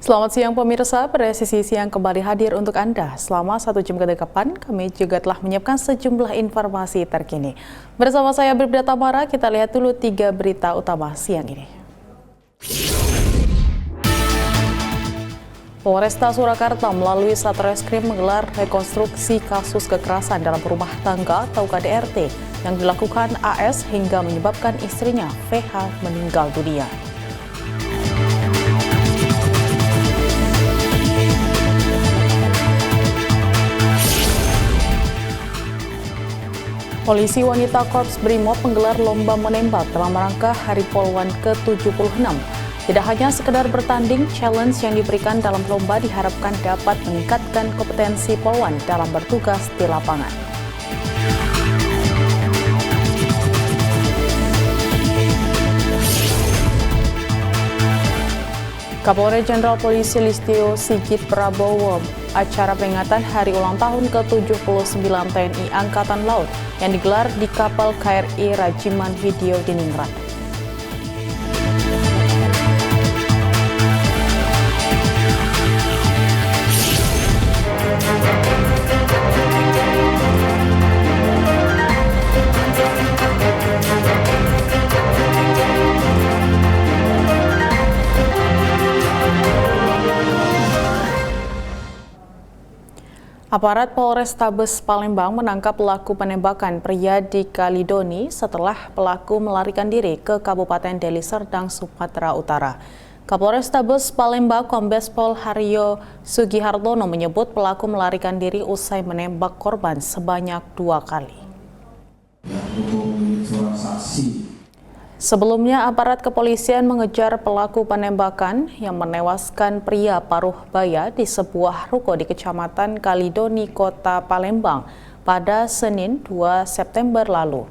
Selamat siang pemirsa, Presisi Siang kembali hadir untuk Anda. Selama 1 jam ke depan, kami juga telah menyiapkan sejumlah informasi terkini. Bersama saya Bribda Tamara, kita lihat dulu 3 berita utama siang ini. Polresta Surakarta melalui Satreskrim menggelar rekonstruksi kasus kekerasan dalam rumah tangga atau KDRT yang dilakukan AS hingga menyebabkan istrinya VH meninggal dunia. Polisi wanita Korps Brimob menggelar lomba menembak dalam rangka Hari Polwan ke-76. Tidak hanya sekedar bertanding, challenge yang diberikan dalam lomba diharapkan dapat meningkatkan kompetensi polwan dalam bertugas di lapangan. Kapolres Jenderal Polisi Listio Sigit Prabowo acara peringatan Hari Ulang Tahun ke-79 TNI Angkatan Laut yang digelar di kapal KRI Rajiman Video Diningrat. Aparat Polrestabes Palembang menangkap pelaku penembakan pria di Kalidoni setelah pelaku melarikan diri ke Kabupaten Deli Serdang, Sumatera Utara. Kapolrestabes Palembang Kombes Pol Haryo Sugihartono menyebut pelaku melarikan diri usai menembak korban sebanyak 2 kali. Sebelumnya, aparat kepolisian mengejar pelaku penembakan yang menewaskan pria paruh baya di sebuah ruko di Kecamatan Kalidoni, Kota Palembang pada Senin 2 September lalu.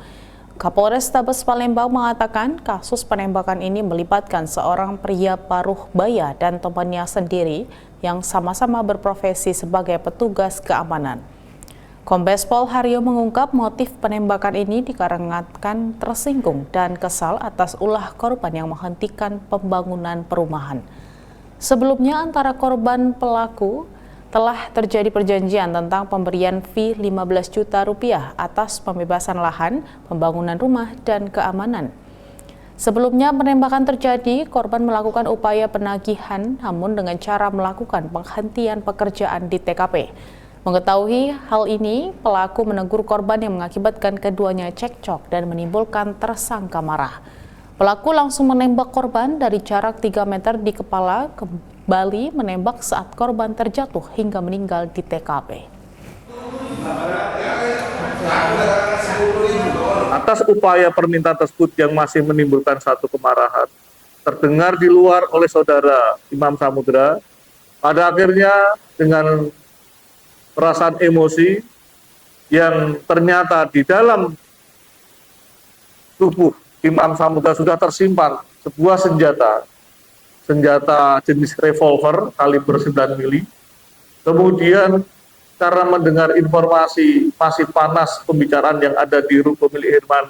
Kapolrestabes Palembang mengatakan kasus penembakan ini melibatkan seorang pria paruh baya dan temannya sendiri yang sama-sama berprofesi sebagai petugas keamanan. Kombes Pol Haryo mengungkap motif penembakan ini dikarenakan tersinggung dan kesal atas ulah korban yang menghentikan pembangunan perumahan. Sebelumnya antara korban pelaku telah terjadi perjanjian tentang pemberian fee 15 juta rupiah atas pembebasan lahan, pembangunan rumah, dan keamanan. Sebelumnya penembakan terjadi, korban melakukan upaya penagihan namun dengan cara melakukan penghentian pekerjaan di TKP. Mengetahui hal ini, pelaku menegur korban yang mengakibatkan keduanya cekcok dan menimbulkan tersangka marah. Pelaku langsung menembak korban dari jarak 3 meter di kepala, kembali menembak saat korban terjatuh hingga meninggal di TKP. Atas upaya permintaan tersebut yang masih menimbulkan satu kemarahan, terdengar di luar oleh saudara Imam Samudra, pada akhirnya dengan perasaan emosi yang ternyata di dalam tubuh Imam Samudra sudah tersimpan sebuah senjata jenis revolver kaliber 9 mili. Kemudian karena mendengar informasi masih panas pembicaraan yang ada di ruko milik Herman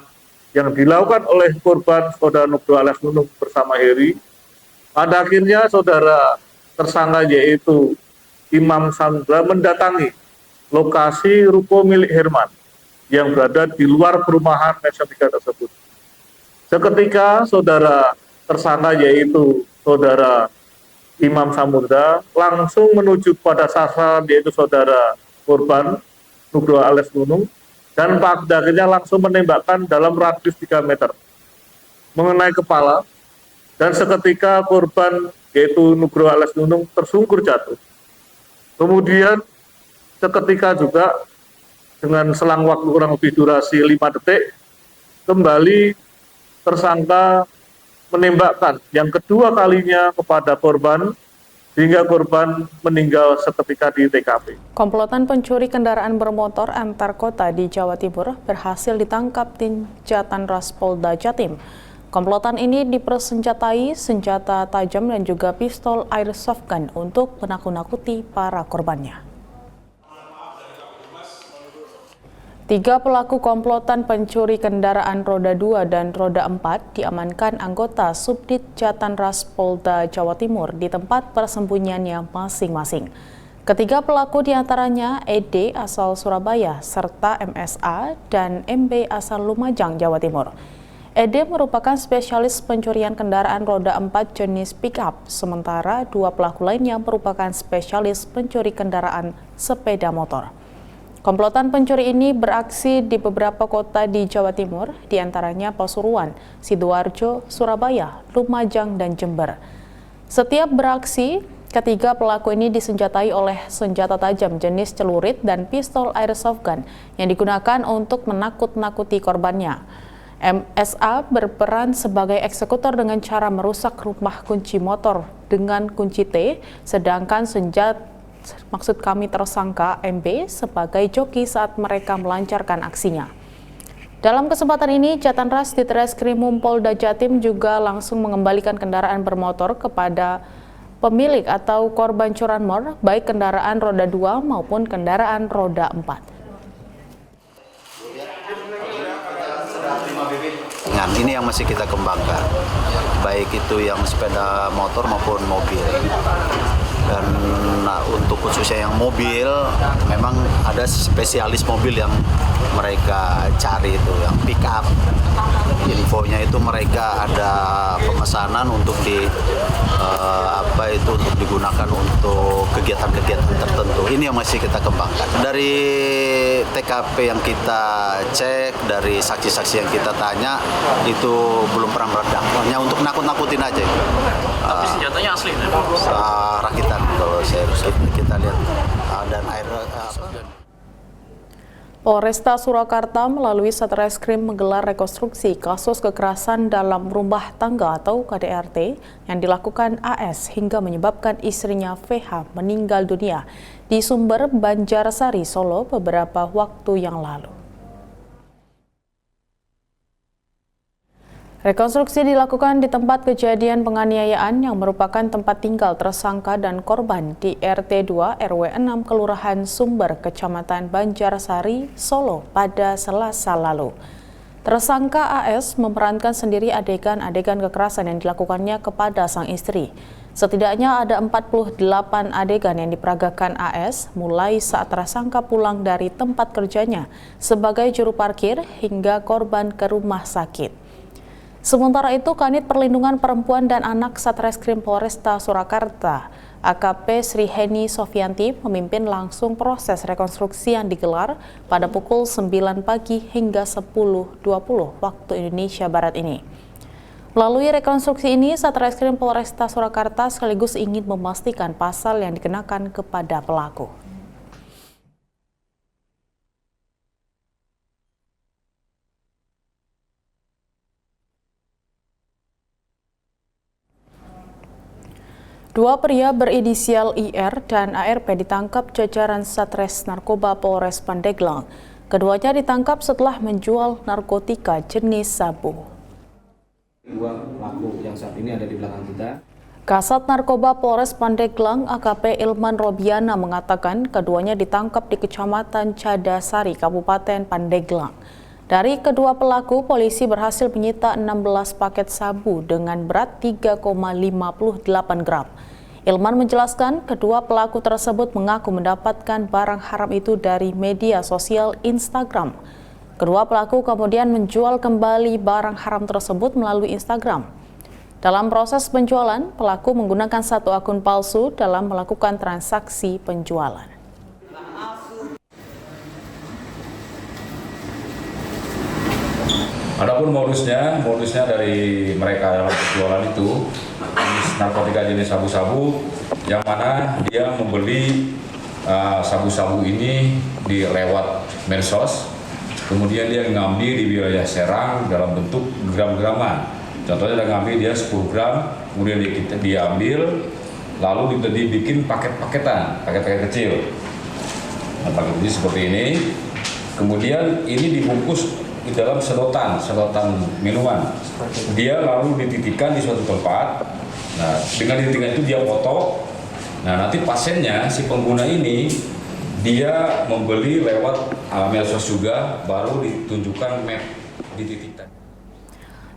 yang dilakukan oleh korban saudara Nugroho alias Nunung bersama Heri, pada akhirnya saudara tersangka yaitu Imam Samudra mendatangi lokasi ruko milik Herman yang berada di luar perumahan Meksya 3 tersebut. Seketika saudara tersangka yaitu saudara Imam Samudra langsung menuju pada sasaran yaitu saudara korban Nugroho alias Nunung dan pada akhirnya langsung menembakkan dalam radius 3 meter mengenai kepala dan seketika korban yaitu Nugroho alias Nunung tersungkur jatuh. Kemudian seketika juga dengan selang waktu kurang lebih durasi 5 detik, kembali tersangka menembakkan yang kedua kalinya kepada korban, sehingga korban meninggal seketika di TKP. Komplotan pencuri kendaraan bermotor antar kota di Jawa Timur berhasil ditangkap tim Jatanras Polda Jatim. Komplotan ini dipersenjatai senjata tajam dan juga pistol airsoft gun untuk menakut-nakuti para korbannya. 3 pelaku komplotan pencuri kendaraan roda 2 dan roda 4 diamankan anggota Subdit Jatanras Polda Jawa Timur di tempat persembunyiannya masing-masing. Ketiga pelaku diantaranya ED asal Surabaya serta MSA dan MB asal Lumajang, Jawa Timur. ED merupakan spesialis pencurian kendaraan roda 4 jenis pick-up, sementara 2 pelaku lainnya merupakan spesialis pencuri kendaraan sepeda motor. Komplotan pencuri ini beraksi di beberapa kota di Jawa Timur, diantaranya Pasuruan, Sidoarjo, Surabaya, Lumajang, dan Jember. Setiap beraksi, ketiga pelaku ini disenjatai oleh senjata tajam jenis celurit dan pistol airsoft gun yang digunakan untuk menakut-nakuti korbannya. MSA berperan sebagai eksekutor dengan cara merusak rumah kunci motor dengan kunci T, sedangkan tersangka MB sebagai joki saat mereka melancarkan aksinya. Dalam kesempatan ini, Jatanras Ditreskrimum Polda Jatim juga langsung mengembalikan kendaraan bermotor kepada pemilik atau korban curanmor, baik kendaraan roda 2 maupun kendaraan roda 4. Ini yang masih kita kembangkan, baik itu yang sepeda motor maupun mobil. Dan untuk khususnya yang mobil, memang ada spesialis mobil yang mereka cari itu, yang pick up. Infonya itu mereka ada pemesanan untuk untuk digunakan untuk kegiatan-kegiatan tertentu. Ini yang masih kita kembangkan. Dari TKP yang kita cek, dari saksi-saksi yang kita tanya, itu belum pernah meledak. Hanya untuk nakut-nakutin aja. Tapi senjatanya asli, rakitan kalau kita lihat, dan air. Polresta Surakarta melalui Satreskrim menggelar rekonstruksi kasus kekerasan dalam rumah tangga atau KDRT yang dilakukan AS hingga menyebabkan istrinya VH meninggal dunia di Sumber, Banjarsari, Solo beberapa waktu yang lalu. Rekonstruksi dilakukan di tempat kejadian penganiayaan yang merupakan tempat tinggal tersangka dan korban di RT 2 RW 6 Kelurahan Sumber, Kecamatan Banjarsari, Solo pada Selasa lalu. Tersangka AS memerankan sendiri adegan-adegan kekerasan yang dilakukannya kepada sang istri. Setidaknya ada 48 adegan yang diperagakan AS mulai saat tersangka pulang dari tempat kerjanya sebagai juru parkir hingga korban ke rumah sakit. Sementara itu, Kanit Perlindungan Perempuan dan Anak Satreskrim Polresta Surakarta, AKP Sri Heni Sofianti, memimpin langsung proses rekonstruksi yang digelar pada pukul 9 pagi hingga 10.20 waktu Indonesia Barat ini. Melalui rekonstruksi ini, Satreskrim Polresta Surakarta sekaligus ingin memastikan pasal yang dikenakan kepada pelaku. Dua pria berinisial IR dan ARP ditangkap jajaran Satres Narkoba Polres Pandeglang. Keduanya ditangkap setelah menjual narkotika jenis sabu. Dua pelaku yang saat ini ada di belakang kita. Kasat Narkoba Polres Pandeglang AKP Ilman Robiana mengatakan keduanya ditangkap di Kecamatan Cadasari, Kabupaten Pandeglang. Dari kedua pelaku, polisi berhasil menyita 16 paket sabu dengan berat 3,58 gram. Ilman menjelaskan kedua pelaku tersebut mengaku mendapatkan barang haram itu dari media sosial Instagram. Kedua pelaku kemudian menjual kembali barang haram tersebut melalui Instagram. Dalam proses penjualan, pelaku menggunakan satu akun palsu dalam melakukan transaksi penjualan. Adapun modusnya dari mereka dalam penjualan itu narkotika jenis sabu-sabu, yang mana dia membeli sabu-sabu ini di lewat medsos, kemudian dia ngambil di wilayah Serang dalam bentuk gram-graman. Contohnya dia ngambil dia 10 gram, kemudian dia ambil, lalu dibikin paket-paketan, paket-paket kecil. Nah, paket kecil seperti ini, kemudian ini dibungkus di dalam sedotan minuman. Dia lalu dititipkan di suatu tempat. Nah, dengan titikan itu dia foto. Nah, nanti pasiennya, si pengguna ini, dia membeli lewat medsos juga, baru ditunjukkan map di titik tadi.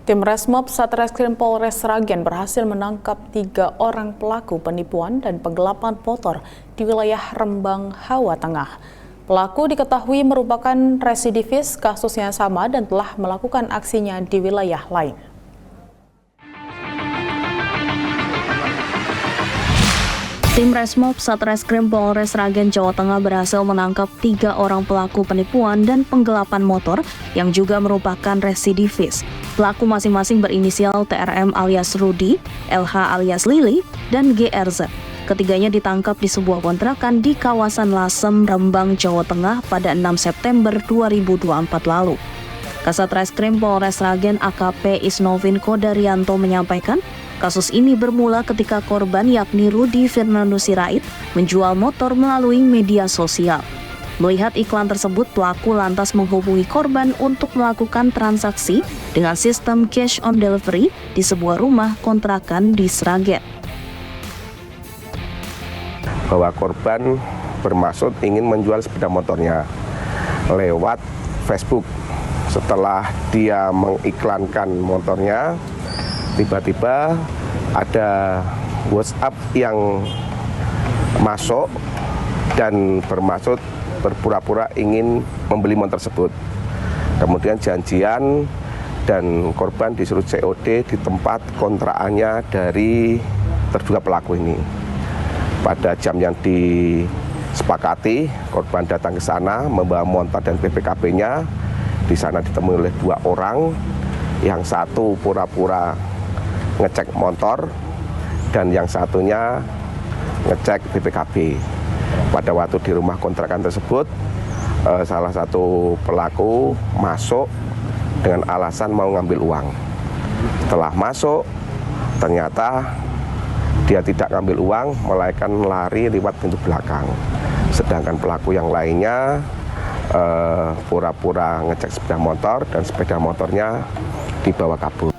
Tim Resmob Satreskrim Polres Sragen berhasil menangkap 3 orang pelaku penipuan dan penggelapan motor di wilayah Rembang, Hawa Tengah. Pelaku diketahui merupakan residivis kasus yang sama dan telah melakukan aksinya di wilayah lain. Tim Resmob Satreskrim Polres Sragen, Jawa Tengah berhasil menangkap 3 orang pelaku penipuan dan penggelapan motor yang juga merupakan residivis. Pelaku masing-masing berinisial TRM alias Rudi, LH alias Lili, dan GRZ. Ketiganya ditangkap di sebuah kontrakan di kawasan Lasem, Rembang, Jawa Tengah pada 6 September 2024 lalu. Kasat Reskrim Polres Sragen AKP Isnovin Kodarianto menyampaikan, kasus ini bermula ketika korban yakni Rudi Fernando Sirait menjual motor melalui media sosial. Melihat iklan tersebut, pelaku lantas menghubungi korban untuk melakukan transaksi dengan sistem cash on delivery di sebuah rumah kontrakan di Sragen. Bahwa korban bermaksud ingin menjual sepeda motornya lewat Facebook. Setelah dia mengiklankan motornya, tiba-tiba ada WhatsApp yang masuk dan bermaksud berpura-pura ingin membeli motor tersebut. Kemudian janjian dan korban disuruh COD di tempat kontrakannya dari terduga pelaku ini. Pada jam yang disepakati, korban datang ke sana membawa motor dan BPKB-nya. Di sana ditemui oleh 2 orang, yang satu pura-pura ngecek motor dan yang satunya ngecek BPKB. Pada waktu di rumah kontrakan tersebut, salah satu pelaku masuk dengan alasan mau ngambil uang. Setelah masuk, ternyata dia tidak ngambil uang, melainkan lari lewat pintu belakang. Sedangkan pelaku yang lainnya pura-pura ngecek sepeda motor dan sepeda motornya dibawa kabur.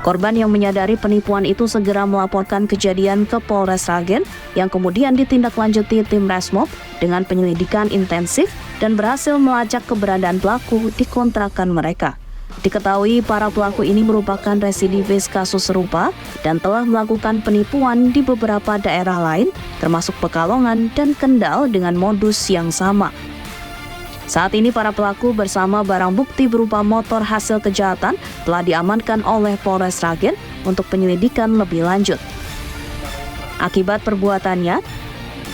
Korban yang menyadari penipuan itu segera melaporkan kejadian ke Polres Sragen yang kemudian ditindaklanjuti tim Resmob dengan penyelidikan intensif dan berhasil melacak keberadaan pelaku di kontrakan mereka. Diketahui para pelaku ini merupakan residivis kasus serupa dan telah melakukan penipuan di beberapa daerah lain termasuk Pekalongan dan Kendal dengan modus yang sama. Saat ini para pelaku bersama barang bukti berupa motor hasil kejahatan telah diamankan oleh Polres Sragen untuk penyelidikan lebih lanjut. Akibat perbuatannya,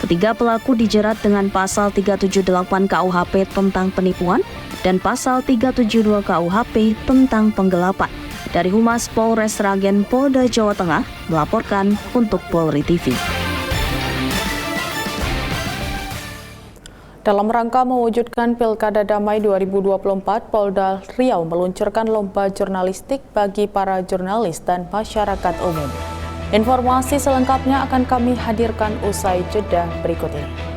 ketiga pelaku dijerat dengan pasal 378 KUHP tentang penipuan dan pasal 372 KUHP tentang penggelapan. Dari Humas Polres Sragen, Polda Jawa Tengah melaporkan untuk Polri TV. Dalam rangka mewujudkan Pilkada Damai 2024, Polda Riau meluncurkan lomba jurnalistik bagi para jurnalis dan masyarakat umum. Informasi selengkapnya akan kami hadirkan usai jeda berikut ini.